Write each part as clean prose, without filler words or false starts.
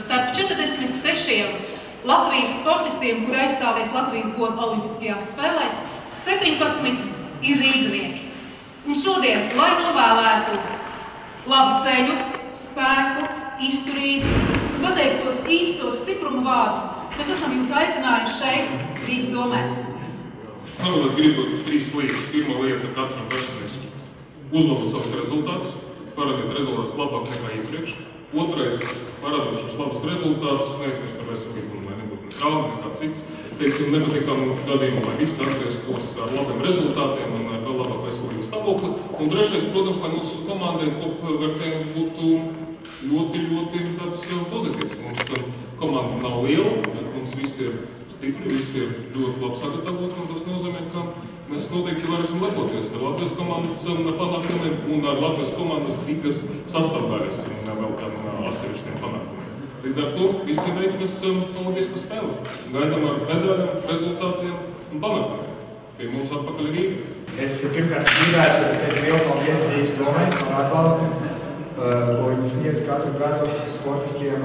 starp 46 Latvijas sportistiem, kuri aizstāvēs Latvijas godu Olimpiskajās spēlēs, 17 ir rīdzinieki. Un šodien, lai novēlētu labu ceļu, spēku, izturību un pateiktu tos īstos stipruma vārdus, mēs esam jūs aicinājuši šeit Rīgas domē. Novēlēt gribu 3 lietas. Pirmā lieta katram personiski uzlabot savus rezultātus, parādīt rezultātus labāk nekā iepriekš. Otrais, parādot šos labus rezultātus, neaizmirst par veselību, lai nebūtu trauma, nekā cits. Teiksim, nepatīkamu gadījumu, lai viss atgrieztos ar labiem rezultātiem un ar vēl labāku veselības stāvokli. Un trešais, protams, lai mūsu komandai kopvērtējums būtu ļoti tāds pozitīvs. Mums komanda nav liela, bet mums visi ir stipri, visi ir ļoti labi sagatavoti, un tas nozīmē, ka mēs noteikti varēsim lepoties ar Latvijas komandas panākumiem un ar Latvijas komandas ligas sastāvdaļas vēl kādiem atsevišķiem panākumiem. Līdz ar to visi veiksmes Olimpiskas spēles. Gaidām ar medaļām, rezultātiem un panākumiem. Pie mums atpakaļ Rīga. Es pirmkārt gribētu teikt lielu paldies Rīgas domai par atbalstu, ko viņi sniedz katru gadu sportistiem,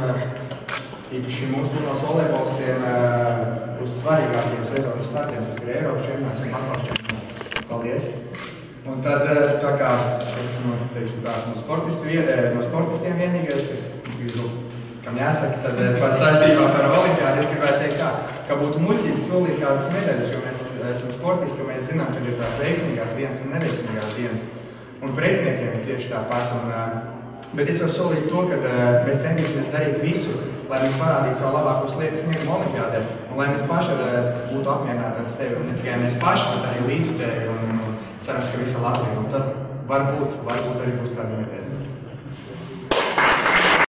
īpaši mums pirmās volejbolistiem, uz svarīgākiem sezonas startiem, kas ir Eiropas čempionāts un pasaules čempionāts. Paldies! Un tad, tā kā esmu, teiksim tā, no sportistiem vienīgais, kam jāsaka, tad par saistībā par olimpiādu es gribētu teikt tā, ka būtu muļķīgi solīt kādas medaļas, jo mēs esam sportisti, un mēs zinām, ka ir tās veiksmīgās dienas un neveiksmīgās dienas. Un pretiniekiem ir tieši tāpat. Bet es varu solīt to, ka mēs centīsimies darīt visu, lai mēs parādītu savu labākos lietas sniegumu olimpiādē, un lai mēs paši būtu apmierināti ar sevi. Ne tikai mēs paši, bet arī līdzutēji, un cerams, ka visa Latvija. Un tad varbūt arī būs tāda medaļa.